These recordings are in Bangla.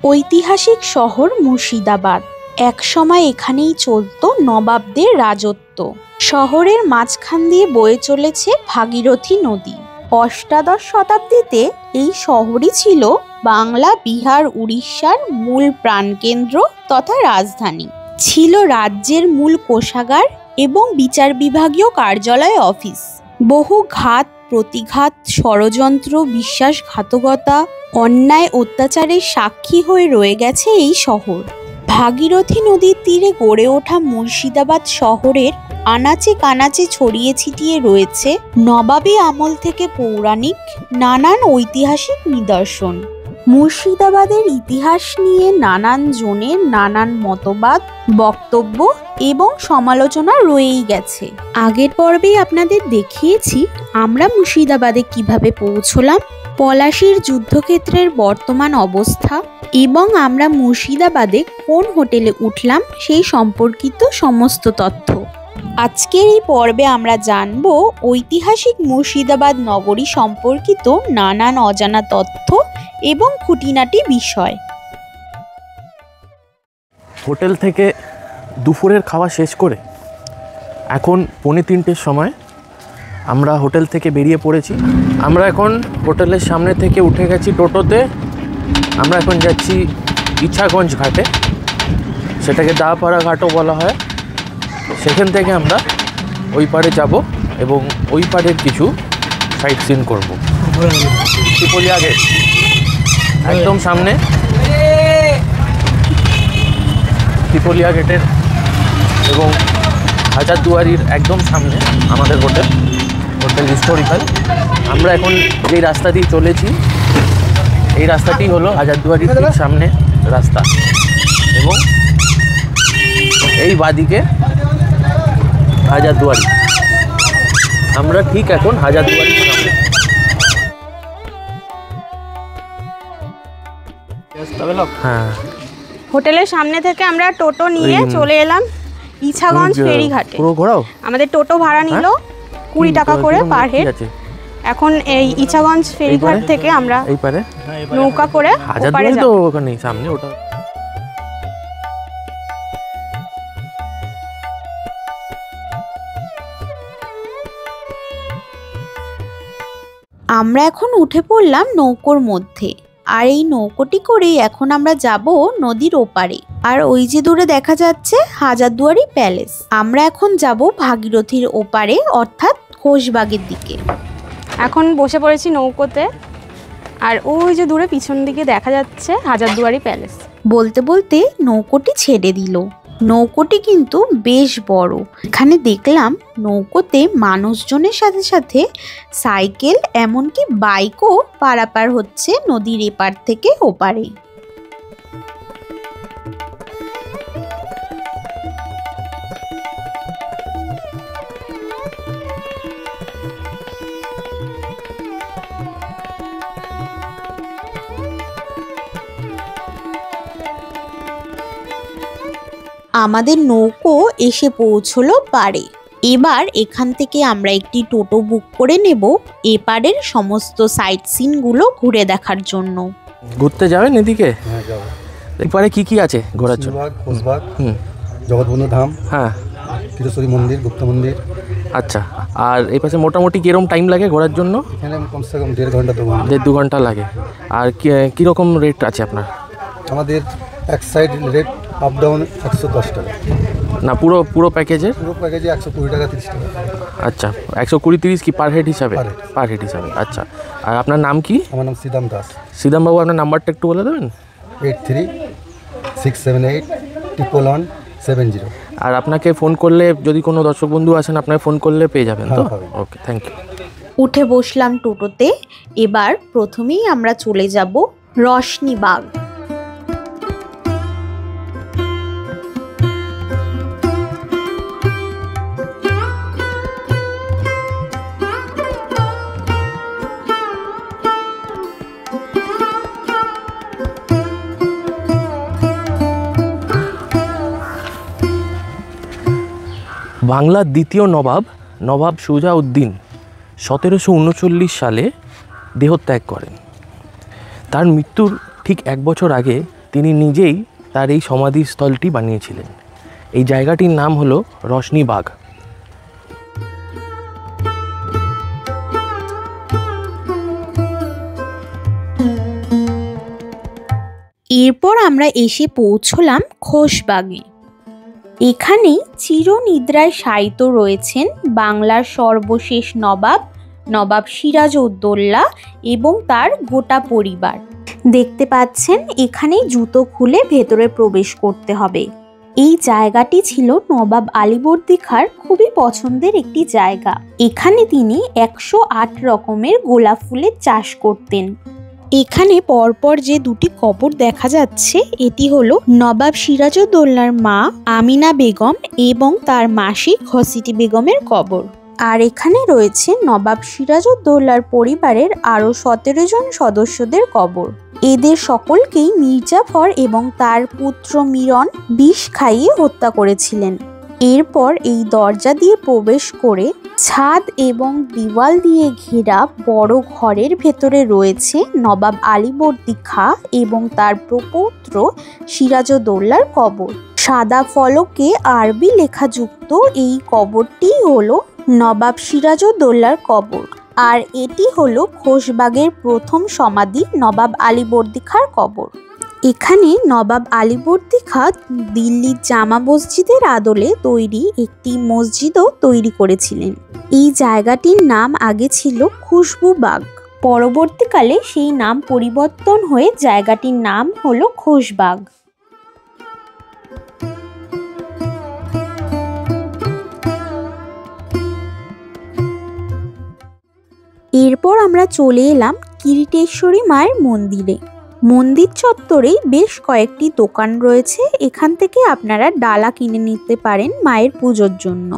ঐতিহাসিক শহর মুর্শিদাবাদ। একসময় এখানেই চলত নবাবদের রাজত্ব। শহরের মাঝখান দিয়ে বয়ে চলেছে ভাগীরথী নদী। অষ্টাদশ শতাব্দীতে এই শহরই ছিল বাংলা, বিহার, উড়িষ্যার মূল প্রাণকেন্দ্র তথা রাজধানী। ছিল রাজ্যের মূল কোষাগার এবং বিচার বিভাগীয় কার্যালয়, অফিস। বহু ঘাত প্রতিঘাত, ষড়যন্ত্র, বিশ্বাসঘাতকতা, অন্যায় অত্যাচারের সাক্ষী হয়ে রয়ে গেছে এই শহর। ভাগীরথী নদীর তীরে গড়ে ওঠা মুর্শিদাবাদ শহরের আনাচে কানাচে ছড়িয়ে ছিটিয়ে রয়েছে নবাবী আমল থেকে পৌরাণিক নানান ঐতিহাসিক নিদর্শন। মুর্শিদাবাদের ইতিহাস নিয়ে নানান জনের নানান মতবাদ, বক্তব্য এবং সমালোচনা রয়েই গেছে। আগের পর্বেই আপনাদের দেখিয়েছি আমরা মুর্শিদাবাদে কিভাবে পৌঁছলাম, পলাশীর যুদ্ধক্ষেত্রের বর্তমান অবস্থা এবং আমরা মুর্শিদাবাদে কোন হোটেলে উঠলাম সেই সম্পর্কিত সমস্ত তথ্য। আজকের এই পর্বে আমরা জানব ঐতিহাসিক মুর্শিদাবাদ নগরী সম্পর্কিত নানান অজানা তথ্য এবং খুঁটিনাটি বিষয়। হোটেল থেকে দুপুরের খাওয়া শেষ করে এখন 2:45-র সময় আমরা হোটেল থেকে বেরিয়ে পড়েছি। আমরা এখন হোটেলের সামনে থেকে উঠে গেছি টোটোতে। আমরা এখন যাচ্ছি ইছাগঞ্জ ঘাটে, সেটাকে দাপাড়া ঘাটও বলা হয়। সেখান থেকে আমরা ওই পারে যাব এবং ওই পারের কিছু সাইট সিন করবো। ত্রিপলিয়া গেট একদম সামনে, ত্রিপলিয়া গেটের এবং হাজারদুয়ারির একদম সামনে আমাদের হোটেল হিস্টোরিক্যাল। আমরা এখন যেই রাস্তা দিয়ে চলেছি এই রাস্তাটি হলো হাজারদুয়ারির ঠিক সামনে রাস্তা এবং এই বাদিকে হাজারদুয়ারি। আমরা ঠিক এখন হাজারদুয়ারির সামনে। হ্যাঁ, হোটেলের সামনে থেকে আমরা টোটো নিয়ে চলে এলাম ইছাগঞ্জ ফেরিঘাটে। পুরো ঘোরাও। আমাদের টোটো ভাড়া নিল 20 টাকা করে পার হেড। এখন এই ইছাগঞ্জ ফেরিঘাট থেকে আমরা এই পারে নৌকা করে হাজারদুয়ারি তো ওখানে সামনে ওটা। আমরা এখন উঠে পড়লাম নৌকোর মধ্যে, আর এই নৌকোটি করেই এখন আমরা যাব নদীর ওপারে। আর ওই যে দূরে দেখা যাচ্ছে হাজারদুয়ারি প্যালেস। আমরা এখন যাব ভাগীরথীর ওপারে, অর্থাৎ ঘোষবাগের দিকে। এখন বসে পড়েছি নৌকোতে, আর ওই যে দূরে পিছন দিকে দেখা যাচ্ছে হাজারদুয়ারি প্যালেস। বলতে বলতে নৌকোটি ছেড়ে দিল। নৌকোটি কিন্তু বেশ বড়। এখানে দেখলাম নৌকোতে মানুষজনের সাথে সাথে সাইকেল এমনকি বাইকও পারাপার হচ্ছে নদীর এপার থেকে ওপারে। আমাদের নৌকো এসে পৌঁছলো পাড়ে। এবার এখান থেকে আমরা একটি টোটো বুক করে নেব এপারের সমস্ত সাইট সিনগুলো ঘুরে দেখার জন্য। ঘুরতে যাবেন এদিকে? হ্যাঁ যাব। এরপরে কি আছে ঘোরার জন্য? ঘোষবাগ, জগৎবন্ধু ধাম, হ্যাঁ, ক্ষীরেশ্বরী মন্দির, গুপ্ত মন্দির। আচ্ছা, আর এই পাশে মোটামুটি কীরকম টাইম লাগে ঘোরার জন্য? এখানে কমসে কম 1.5 ঘন্টা 2 ঘন্টা। 1.5-2 ঘন্টা লাগে। আর কীরকম রেট আছে আপনার? আমাদের এক সাইড রেট আপ ডাউন 110 টাকা। না, পুরো প্যাকেজের? পুরো প্যাকেজে 120 টাকা 30 টাকা। আচ্ছা, 120-30 কি পার হেড হিসাবে? পার হেড হিসাবে। আচ্ছা, আর আপনার নাম কি? আমার নাম সিদাম দাস। সিদাম বাবু, আপনার নাম্বারটা একটু বলে দেবেন? 83-678-11170। আর আপনাকে ফোন করলে, যদি কোনো দর্শক বন্ধু আসেন আপনাকে ফোন করলে পেয়ে যাবেন তো? ওকে, থ্যাংক ইউ। উঠে বসলাম টোটোতে। এবার প্রথমেই আমরা চলে যাব রশনিবাগ। বাংলার দ্বিতীয় নবাব সুজাউদ্দিন 1739 সালে দেহত্যাগ করেন। তার মৃত্যুর ঠিক 1 বছর আগে তিনি নিজেই তার এই সমাধিস্থলটি বানিয়েছিলেন। এই জায়গাটির নাম হলো রশনিবাগ। এরপর আমরা এসে পৌঁছলাম খোশবাগে। এখানেই চিরনিদ্রায় শায়িত রয়েছেন বাংলার সর্বশেষ নবাব, নবাব সিরাজউদ্দৌলা এবং তার গোটা পরিবার। দেখতে পাচ্ছেন এখানেই জুতো খুলে ভেতরে প্রবেশ করতে হবে। এই জায়গাটি ছিল নবাব আলীবর্দী খাঁর খুবই পছন্দের একটি জায়গা। এখানে তিনি 108 রকমের গোলাপ ফুলের চাষ করতেন। এখানে পরপর যে দুটি কবর দেখা যাচ্ছে, এটি হলো নবাব সিরাজউদ্দৌলার মা আমিনা বেগম এবং তার মাসি ঘসিটি বেগমের কবর। আর এখানে রয়েছে নবাব সিরাজউদ্দৌলার পরিবারের আরও 17 জন সদস্যদের কবর। এদের সকলকেই মির্জাফর এবং তার পুত্র মিরন বিষ খাইয়ে হত্যা করেছিলেন। এরপর এই দরজা দিয়ে প্রবেশ করে ছাদ এবং দেওয়াল দিয়ে ঘেরা বড় ঘরের ভেতরে রয়েছে নবাব আলীবর্দী খাঁ এবং তার প্রপৌত্র সিরাজউদ্দৌলার কবর। সাদা ফলকে আরবি লেখাযুক্ত এই কবরটি হলো নবাব সিরাজউদ্দৌলার কবর। আর এটি হলো খোশবাগের প্রথম সমাধি নবাব আলীবর্দী খাঁর কবর। এখানে নবাব আলীবর্দী খাঁ দিল্লির জামা মসজিদের আদলে তৈরি একটি মসজিদও তৈরি করেছিলেন। এই জায়গাটির নাম আগে ছিল খুশবুবাগ। পরবর্তীকালে সেই নাম পরিবর্তন হয়ে জায়গাটির নাম হলো খোশবাগ। এরপর আমরা চলে এলাম কিরিটেশ্বরী মায়ের মন্দিরে। মন্দির চত্বরেই বেশ কয়েকটি দোকান রয়েছে। এখান থেকে আপনারা ডালা কিনে নিতে পারেন মায়ের পুজোর জন্য।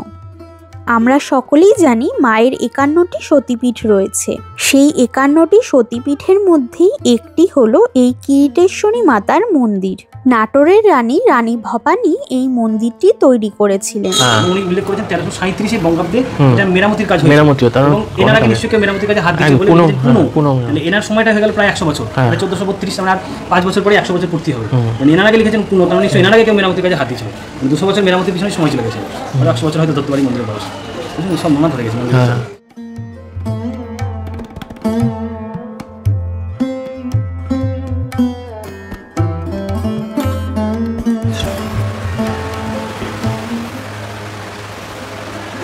আমরা সকলেই জানি মায়ের 51টি সতীপীঠ রয়েছে। সেই 51টি সতীপীঠের মধ্যেই একটি হলো এই কিরিটেশ্বরী মাতার মন্দির। নাটোরের রানী ভবানী এই মন্দিরটি তৈরি করেছিলেন। উনি উল্লেখ করেছেন 1337 বঙ্গাব্দে এটা মেরামতির কাজ হয়েছে। এবং এনার আগে নিশ্চয়ই মেরামতির কাজে হাত দিয়েছে বলে মানে এনার সময়টা হয়ে গেল প্রায় 100 বছর। 1432 আমরা 5 বছর পরে 100 বছর পূর্তি হবে। মানে এনার আগে লিখেছেন পুনঃ, কারণ নিশ্চয়ই এনার আগে কেউ মেরামতির কাজে হাত দিয়েছিল। 200 বছর মেরামতির পিছনে সময় চলে গেছে। 100 বছর হয়তো ধরতে পারি মন্দিরের বয়স। সব মনে ধরে গেছে মন্দির।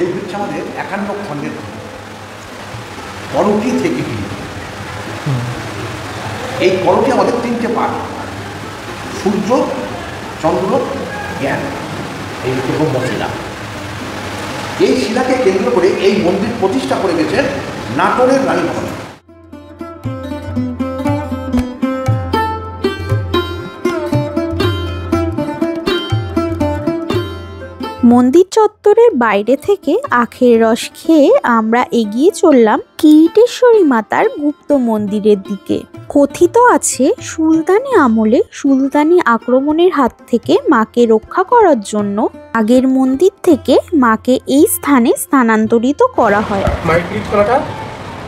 এই হচ্ছে আমাদের 51 খণ্ডের করটি থেকে এই করটি আমাদের 3টে পার্ট: সূর্য, চন্দ্র, জ্ঞান। এই হচ্ছে ব্রহ্মশিলা। এই শিলাকে কেন্দ্র করে এই মন্দির প্রতিষ্ঠা করে গেছেন নাটোরের রানী ভবানী। মন্দির চত্বরের বাইরে থেকে আখের রস খেয়ে আমরা এগিয়ে চললাম কিরিটেশ্বরী মাতার গুপ্ত মন্দিরের দিকে। কথিত আছে সুলতানি আমলে সুলতানি আক্রমণের হাত থেকে মাকে রক্ষা করার জন্য আগের মন্দির থেকে মাকে এই স্থানে স্থানান্তরিত করা হয়।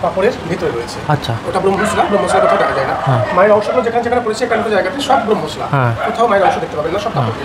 পাপড়ের ভিতরে রয়েছে। আচ্ছা, ওটা ব্রহ্মশিলা। ব্রহ্মশিলা কোথাও দেখা যায় না। মায়ের অংশগুলো যেখানে যেখানে পড়েছে এখানকার জায়গাতে সব ব্রহ্মশিলা। কোথাও মায়ের অংশ দেখতে পাবেন না, সব পাপড়।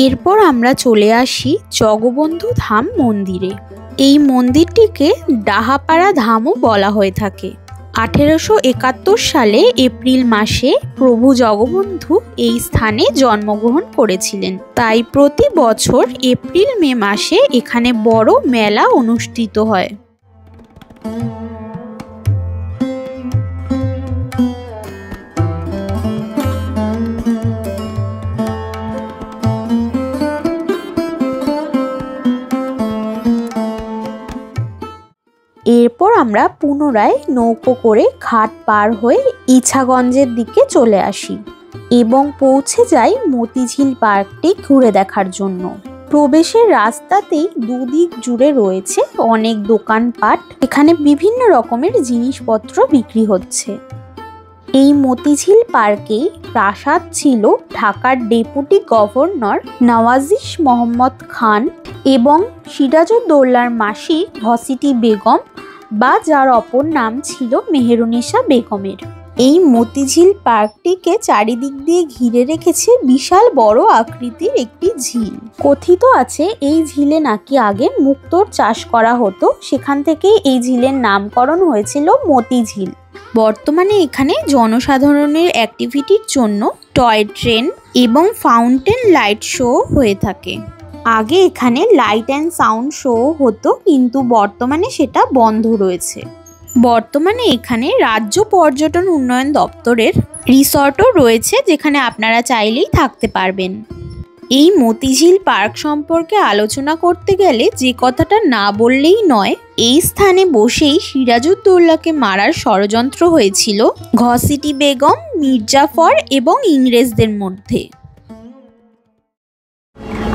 এরপর আমরা চলে আসি জগবন্ধু ধাম মন্দিরে। এই মন্দিরটিকে ডাহাপাড়া ধামও বলা হয়ে থাকে। 1871 সালে এপ্রিল মাসে প্রভু জগবন্ধু এই স্থানে জন্মগ্রহণ করেছিলেন। তাই প্রতি বছর এপ্রিল মে মাসে এখানে বড় মেলা অনুষ্ঠিত হয়। এরপর আমরা পুনরায় নৌকো করে ঘাট পার হয়ে ইছাগঞ্জের দিকে চলে আসি এবং পৌঁছে যাই মতিঝিল পার্কটি ঘুরে দেখার জন্য। প্রবেশের রাস্তাতেই দুদিক জুড়ে রয়েছে অনেক দোকানপাট, এখানে বিভিন্ন রকমের জিনিসপত্র বিক্রি হচ্ছে। এই মতিঝিল পার্কেই প্রাসাদ ছিল ঢাকার ডেপুটি গভর্নর নওয়াজিশ মোহাম্মদ খান এবং সিরাজউদ্দৌলার মাসি ঘসিটি বেগম, বা যার অপর নাম ছিল মেহেরুনিসা বেগমের। এই মতিঝিল পার্কটিকে চারিদিক দিয়ে ঘিরে রেখেছে বিশাল বড় আকৃতির একটি ঝিল। কথিত আছে এই ঝিলে নাকি আগে মুক্তোর চাষ করা হতো, সেখান থেকে এই ঝিলের নামকরণ হয়েছিল মতিঝিল। বর্তমানে এখানে জনসাধারণের অ্যাক্টিভিটির জন্য টয় ট্রেন এবং ফাউন্টেন লাইট শো হয়ে থাকে। আগে এখানে লাইট অ্যান্ড সাউন্ড শো হতো, কিন্তু বর্তমানে সেটা বন্ধ রয়েছে। বর্তমানে এখানে রাজ্য পর্যটন উন্নয়ন দপ্তরের রিসর্টও রয়েছে, যেখানে আপনারা চাইলেই থাকতে পারবেন। এই মতিঝিল পার্ক সম্পর্কে আলোচনা করতে গেলে যে কথাটা না বললেই নয়, এই স্থানে বসেই সিরাজউদ্দৌলাকে মারার ষড়যন্ত্র হয়েছিল ঘসিটি বেগম, মির্জাফর এবং ইংরেজদের মধ্যে।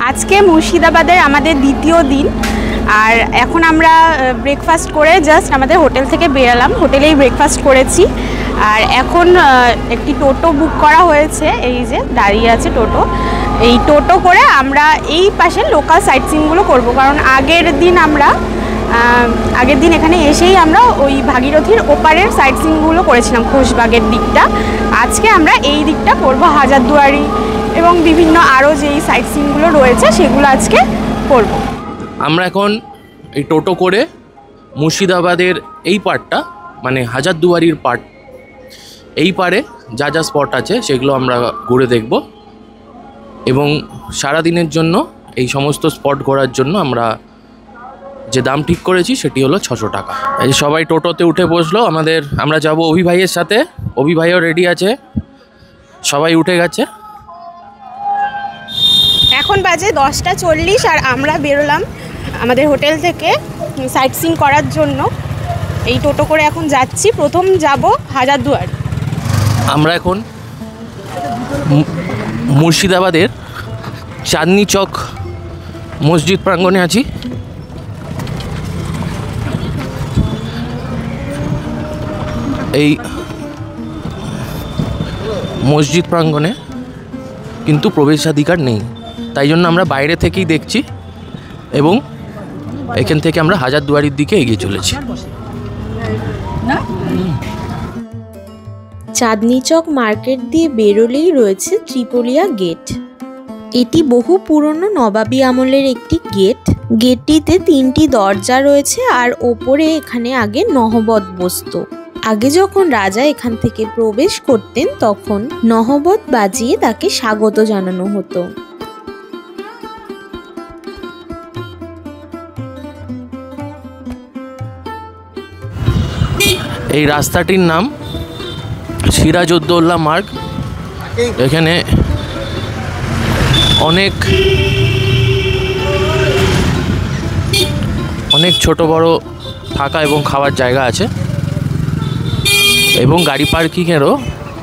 আজকে মুর্শিদাবাদের আমাদের দ্বিতীয় দিন, আর এখন আমরা ব্রেকফাস্ট করে জাস্ট আমাদের হোটেল থেকে বেরালাম, হোটেলেই ব্রেকফাস্ট করেছি। আর এখন একটি টোটো বুক করা হয়েছে, এই যে দাঁড়িয়ে আছে টোটো। এই টোটো করে আমরা এই পাশে লোকাল সাইট সিনগুলো করবো, কারণ আগের দিন এখানে এসেই আমরা ওই ভাগীরথীর ওপারের সাইট সিনগুলো করেছিলাম, খোশবাগের দিকটা। আজকে আমরা এই দিকটা করবো, হাজারদুয়ারি এবং বিভিন্ন আরও যেই সাইট সিনগুলো রয়েছে সেগুলো আজকে করব। আমরা এখন এই টোটো করে মুর্শিদাবাদের এই পার্টটা, মানে হাজারদুয়ারির পার্ট, এই পারে যা যা স্পট আছে সেগুলো আমরা ঘুরে দেখব এবং সারাদিনের জন্য এই সমস্ত স্পট ঘোরার জন্য আমরা যে দাম ঠিক করেছি সেটি হলো 600 টাকা। এই সবাই টোটোতে উঠে বসলো, আমরা যাব অভিভাইয়ের সাথে। অভিভাইও রেডি আছে, সবাই উঠে গেছে। এখন বাজে 10:40 আর আমরা বেরোলাম আমাদের হোটেল থেকে সাইট সিন করার জন্য। এই টোটো করে এখন যাচ্ছি, প্রথম যাব হাজারদুয়ারি। আমরা এখন মুর্শিদাবাদের চাঁদনি চক মসজিদ প্রাঙ্গণে আছি। এই মসজিদ প্রাঙ্গণে কিন্তু প্রবেশাধিকার নেই, তাই জন্য আমরা বাইরে থেকেই দেখছি এবং এখান থেকে আমরা হাজারদুয়ারির দিকে এগিয়ে চলেছি। চাঁদনি চক মার্কেট দিয়ে বেরোলেই রয়েছে ত্রিপলিয়া গেট। এটি বহু পুরনো নবাবী আমলের একটি গেট। গেটটিতে 3টি দরজা রয়েছে আর ওপরে এখানে আগে নহবত বসতো। আগে যখন রাজা এখান থেকে প্রবেশ করতেন তখন নহবত বাজিয়ে তাকে স্বাগত জানানো হতো। এই রাস্তাটির নাম সিরাজউদ্দৌলা মার্গ। এখানে অনেক ছোট বড় থাকা এবং খাওয়ার জায়গা আছে এবং গাড়ি পার্কিংয়েরও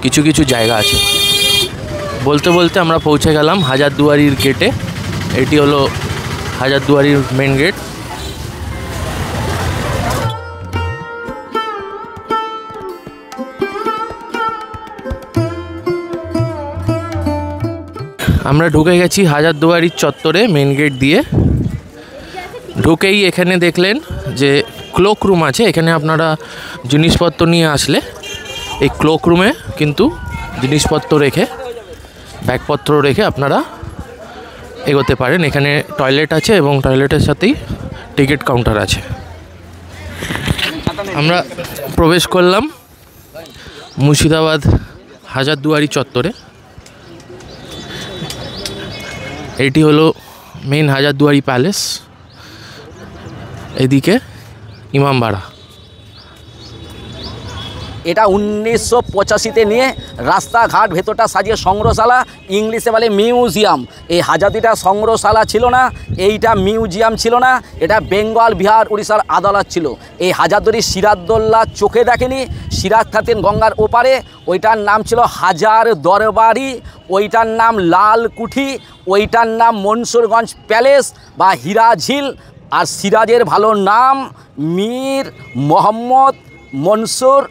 কিছু কিছু জায়গা আছে। বলতে বলতে আমরা পৌঁছে গেলাম হাজারদুয়ারির গেটে। এটি হলো হাজারদুয়ারির মেন গেট। আমরা ঢুকে গেছি হাজারদুয়ারির চত্বরে মেন গেট দিয়ে। ঢুকেই এখানে দেখলেন যে ক্লোক রুম আছে। এখানে আপনারা জিনিসপত্র নিয়ে আসলে এই ক্লোক রুমে কিন্তু জিনিসপত্র রেখে, ব্যাগপত্র রেখে আপনারা এগোতে পারেন। এখানে টয়লেট আছে এবং টয়লেটের সাথেই টিকিট কাউন্টার আছে। আমরা প্রবেশ করলাম মুর্শিদাবাদ হাজারদুয়ারি চত্বরে। এটি হলো মেন হাজারদুয়ারি প্যালেস, এদিকে ইমামবাড়া। এটা 1985-তে নিয়ে রাস্তাঘাট ভেতরটা সাজিয়ে সংগ্রহশালা, ইংলিশে বলে মিউজিয়াম। এই হাজারদুয়ারিটা সংগ্রহশালা ছিল না, এইটা মিউজিয়াম ছিল না, এটা বেঙ্গল বিহার উড়িষ্যার আদালত ছিল। এই হাজারদুয়ারি সিরাজদৌল্লা চোখে দেখেনি, সিরাজ থাকতেন গঙ্গার ওপারে, ওইটার নাম ছিল হাজার দরবারি, ওইটার নাম লালকুঠি, ওইটার নাম মনসুরগঞ্জ প্যালেস বা হীরাঝিল। আর সিরাজের ভালো নাম মীর মোহাম্মদ মনসুর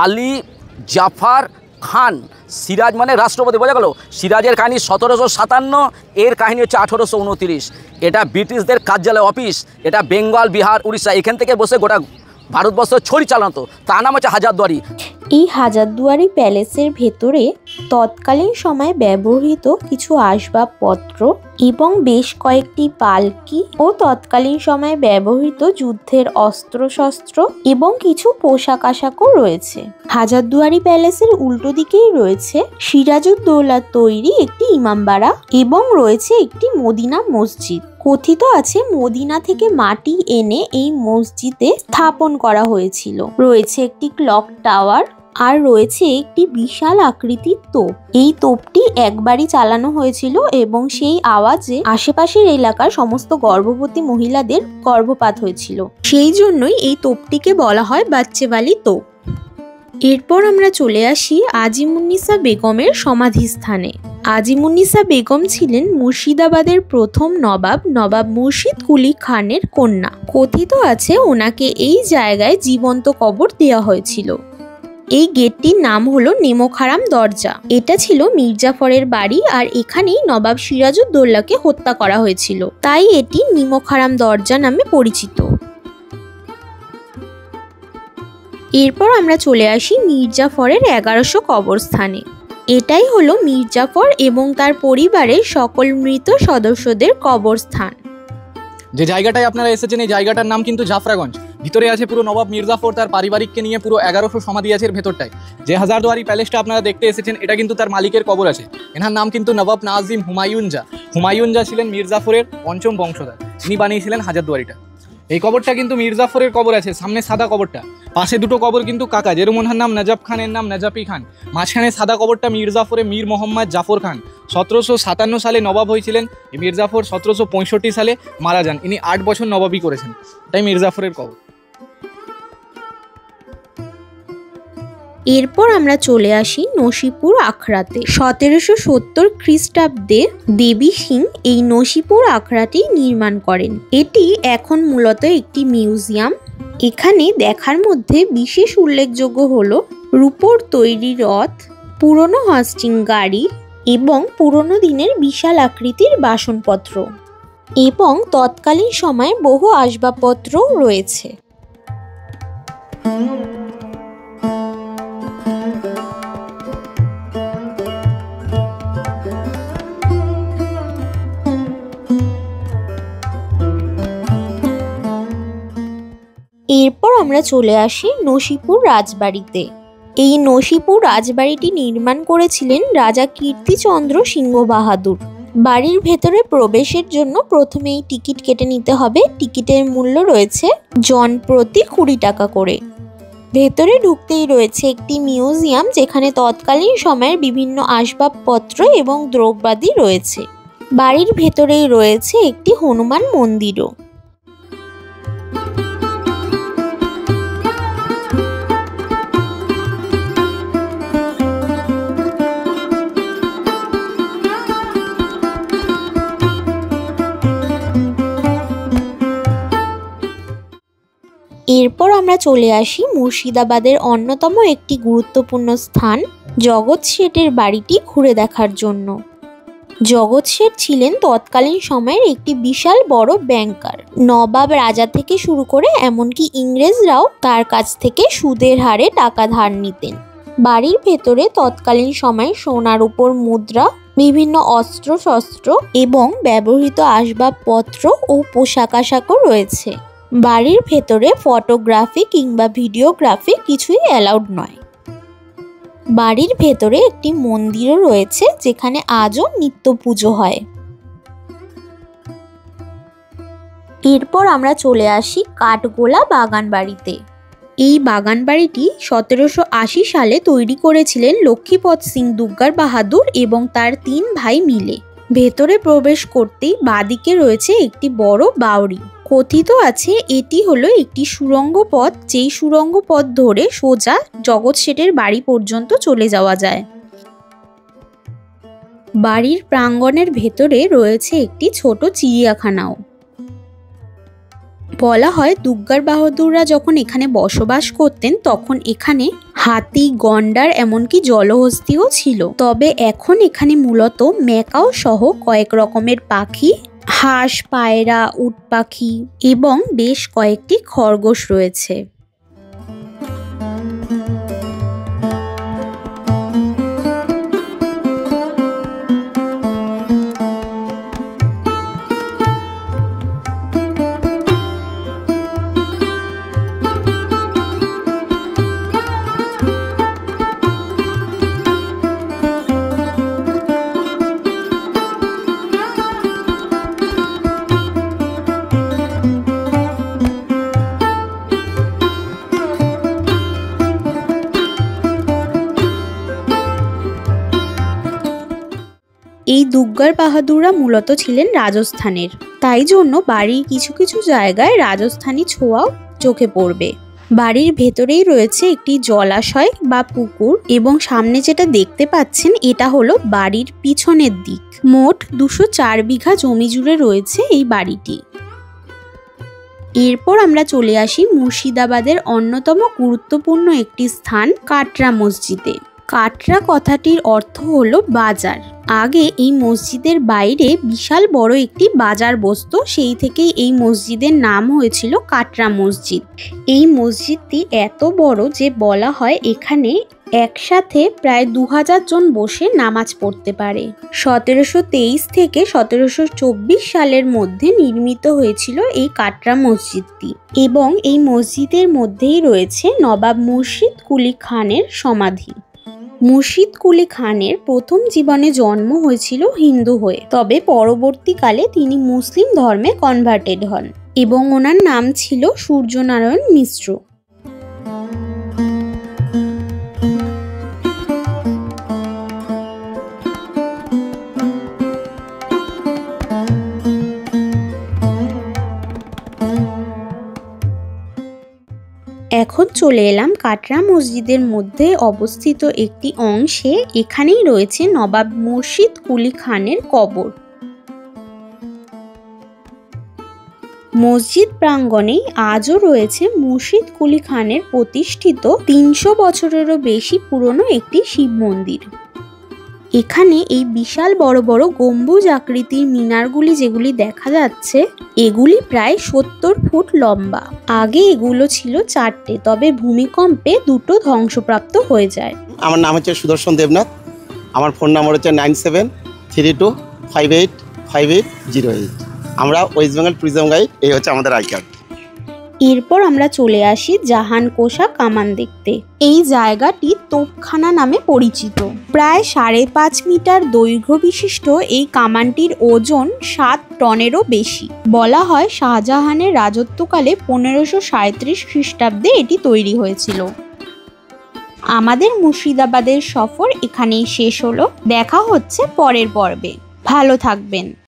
আলী জাফর খান। সিরাজ মানে রাষ্ট্রপতি, বোঝা গেল। সিরাজের কাহিনী 1757, এর কাহিনী হচ্ছে 1829। এটা ব্রিটিশদের কার্যালয় অফিস, এটা বেঙ্গল বিহার উড়িষ্যা এখান থেকে বসে গোটা ভারতবর্ষ ছড়ি চালাতো, তার নাম হচ্ছে হাজারদুয়ারি। এই হাজারদুয়ারি প্যালেসের ভেতরে তৎকালীন সময়ে ব্যবহৃত কিছু আসবাবপত্র এবং বেশ কয়েকটি পালকি ও তৎকালীন সময়ে ব্যবহৃত যুদ্ধের অস্ত্রশস্ত্র এবং কিছু পোশাক আশাকও রয়েছে। হাজারদুয়ারি প্যালেসের উল্টো দিকেই রয়েছে সিরাজউদ্দৌলার তৈরি একটি ইমামবাড়া এবং রয়েছে একটি মদিনা মসজিদ। কথিত আছে মদিনা থেকে মাটি এনে এই মসজিদে স্থাপন করা হয়েছিল। রয়েছে একটি ক্লক টাওয়ার আর রয়েছে একটি বিশাল আকৃতির তোপ। এই তোপটি একবারই চালানো হয়েছিল এবং সেই আওয়াজে আশেপাশের এলাকার সমস্ত গর্ভবতী মহিলাদের গর্ভপাত হয়েছিল। সেই জন্যই এই তোপটিকে বলা হয় বাচ্চেওয়ালি তোপ। এরপর আমরা চলে আসি আজিমুন্নিসা বেগমের সমাধিস্থানে। আজিমুন্নিসা বেগম ছিলেন মুর্শিদাবাদের প্রথম নবাব, নবাব মুর্শিদ কুলি খানের কন্যা। কথিত আছে ওনাকে এই জায়গায় জীবন্ত কবর দেওয়া হয়েছিল। এই গেটটির নাম হলো নেমোখারাম দরজা। এটা ছিল মির্জাফরের বাড়ি আর এখানেই নবাব সিরাজউদ্দৌলাকে হত্যা করা হয়েছিল, তাই এটি নেমোখারাম দরজা নামে পরিচিত। এরপর আমরা চলে আসি মির্জাফরের 1100 কবরস্থানে। এটাই হলো মির্জাফর এবং তার পরিবারের সকল মৃত সদস্যদের কবরস্থান। যে জায়গাটায় আপনারা এসেছেন এই জায়গাটার নাম কিন্তু জাফরাগঞ্জ। ভিতরে আছে পুরো নবাব মির্জাফর তার পারিবারিককে নিয়ে পুরো 1100 সমাধি আছে ভেতরটায়। যে হাজারদুয়ারি প্যালেসটা আপনারা দেখতে এসেছেন এটা কিন্তু তার মালিকের কবর আছে। এনার নাম কিন্তু নবাব নাজিম হুমায়ুন জা। হুমায়ুন জা ছিলেন মির্জাফরের পঞ্চম বংশধর, তিনি বানিয়েছিলেন হাজারদুয়ারিটা। এই কবরটা কিন্তু মির্জাফরের কবর আছে, সামনে সাদা কবরটা, পাশে দুটো কবর কিন্তু কাকা, যেরকম ওনার নাম নজাব খানের নাম নজাপি খান, মাঝখানে সাদা কবরটা মির্জাফরে মীর মোহাম্মদ জাফর খান। 1757 সালে নবাব হয়েছিলেন মির্জাফর, 1765 সালে মারা যান। ইনি 8 বছর নবাবি করেছেন, তাই মির্জাফরের কবর। এরপর আমরা চলে আসি নসিপুর আখড়াতে। 1770 খ্রিস্টাব্দে দেবী সিং এই নসিপুর আখড়াটি নির্মাণ করেন। এটি এখন মূলত একটি মিউজিয়াম। এখানে দেখার মধ্যে বিশেষ উল্লেখযোগ্য হলো রূপোর তৈরি রথ, পুরনো হস্টিং গাড়ি এবং পুরনো দিনের বিশাল আকৃতির বাসনপত্র এবং তৎকালীন সময়ে বহু আসবাবপত্রও রয়েছে। এরপর আমরা চলে আসি নসিপুর রাজবাড়িতে। এই নসিপুর রাজবাড়িটি নির্মাণ করেছিলেন রাজা কীর্তিচন্দ্র সিংহ বাহাদুর। বাড়ির ভেতরে প্রবেশের জন্য প্রথমেই টিকিট কেটে নিতে হবে। টিকিটের মূল্য রয়েছে জন প্রতি 20 টাকা করে। ভেতরে ঢুকতেই রয়েছে একটি মিউজিয়াম, যেখানে তৎকালীন সময়ের বিভিন্ন আসবাবপত্র এবং দ্রব্যাদি রয়েছে। বাড়ির ভেতরেই রয়েছে একটি হনুমান মন্দিরও। এরপর আমরা চলে আসি মুর্শিদাবাদের অন্যতম একটি গুরুত্বপূর্ণ স্থান জগৎ শেঠের বাড়িটি ঘুরে দেখার জন্য। জগৎ শেঠ ছিলেন তৎকালীন সময়ের একটি বিশাল বড় ব্যাংকার। নবাব রাজা থেকে শুরু করে এমনকি ইংরেজরাও তার কাছ থেকে সুদের হারে টাকা ধার নিতেন। বাড়ির ভেতরে তৎকালীন সময়ে সোনার উপর মুদ্রা, বিভিন্ন অস্ত্রশস্ত্র এবং ব্যবহৃত আসবাবপত্র ও পোশাক আশাকও রয়েছে। বাড়ির ভেতরে ফটোগ্রাফি কিংবা ভিডিওগ্রাফি কিছুই অ্যালাউড নয়। বাড়ির ভেতরে একটি মন্দিরও রয়েছে, যেখানে আজও নিত্য পুজো হয়। এরপর আমরা চলে আসি কাঠগোলা বাগান বাড়িতে। এই বাগান বাড়িটি 1780 সালে তৈরি করেছিলেন লক্ষ্মীপদ সিং দুগ্গার বাহাদুর এবং তার 3 ভাই মিলে। ভেতরে প্রবেশ করতেই বাদিকে রয়েছে একটি বড় বাউরি। কথিত আছে এটি হলো একটি সুড়ঙ্গ পথ, যেই সুড়ঙ্গ পথ ধরে সোজা জগৎ শেঠের বাড়ি পর্যন্ত চলে যাওয়া যায়। বাড়ির প্রাঙ্গণের ভেতরে রয়েছে একটি ছোট চিড়িয়াখানাও। বলা হয় দুগ্গার বাহাদুররা যখন এখানে বসবাস করতেন তখন এখানে হাতি, গন্ডার এমনকি জলহস্তিও ছিল। তবে এখন এখানে মূলত ম্যাকাও সহ কয়েক রকমের পাখি, হাঁস, পায়রা, উট পাখি এবং বেশ কয়েকটি খরগোশ রয়েছে। এই দুগ্গার বাহাদুররা মূলত ছিলেন রাজস্থানের, তাই জন্য বাড়ির কিছু কিছু জায়গায় রাজস্থানী ছোঁয়াও চোখে পড়বে। বাড়ির ভেতরেই রয়েছে একটি জলাশয় বা পুকুর এবং সামনে যেটা দেখতে পাচ্ছেন এটা হলো বাড়ির পিছনের দিক। মোট 204 বিঘা জমি জুড়ে রয়েছে এই বাড়িটি। এরপর আমরা চলে আসি মুর্শিদাবাদের অন্যতম গুরুত্বপূর্ণ একটি স্থান কাটরা মসজিদে। কাটরা কথাটির অর্থ হলো বাজার। আগে এই মসজিদের বাইরে বিশাল বড় একটি বাজার বসতো, সেই থেকেই এই মসজিদের নাম হয়েছিল কাটরা মসজিদ। এই মসজিদটি এত বড় যে বলা হয় এখানে একসাথে প্রায় 2000 জন বসে নামাজ পড়তে পারে। 1723 থেকে 1724 সালের মধ্যে নির্মিত হয়েছিল এই কাটরা মসজিদটি এবং এই মসজিদের মধ্যেই রয়েছে নবাব মুর্শিদ কুলি খানের সমাধি। মুর্শিদ কুলি খানের প্রথম জীবনে জন্ম হয়েছিল হিন্দু হয়ে, তবে পরবর্তীকালে তিনি মুসলিম ধর্মে কনভার্টেড হন এবং ওনার নাম ছিল সূর্যনারায়ণ মিশ্র। এখন চলে এলাম কাটরা মসজিদের মধ্যে অবস্থিত একটি অংশে। এখানেই রয়েছে নবাব মুর্শিদ কুলি খানের কবর। মসজিদ প্রাঙ্গণেই আজও রয়েছে মুর্শিদ কুলি খানের প্রতিষ্ঠিত 300 বছরেরও বেশি পুরনো একটি শিব মন্দির। এখানে এই বিশাল বড় বড় গম্বুজ আকৃতির মিনারগুলি যেগুলি দেখা যাচ্ছে এগুলি প্রায় 70 ফুট লম্বা। আগে এগুলো ছিল 4টে, তবে ভূমিকম্পে 2টো ধ্বংসপ্রাপ্ত হয়ে যায়। আমার নাম হচ্ছে সুদর্শন দেবনাথ। আমার ফোন নাম্বার হচ্ছে 9732585808। আমরা ওয়েস্ট বেঙ্গল ট্যুরিজম গাইড, এই হচ্ছে আমাদের আই কার্ড। এরপর আমরা চলে আসি জাহান কোষা কামান দেখতে। এই জায়গাটি তোপখানা নামে পরিচিত। প্রায় 5.5 মিটার দৈর্ঘ্য বিশিষ্ট এই কামানটির ওজন 7 টনেরও বেশি। বলা হয় শাহজাহানের রাজত্বকালে 1537 খ্রিস্টাব্দে এটি তৈরি হয়েছিল। আমাদের মুর্শিদাবাদের সফর এখানেই শেষ হলো। দেখা হচ্ছে পরের পর্বে। ভালো থাকবেন।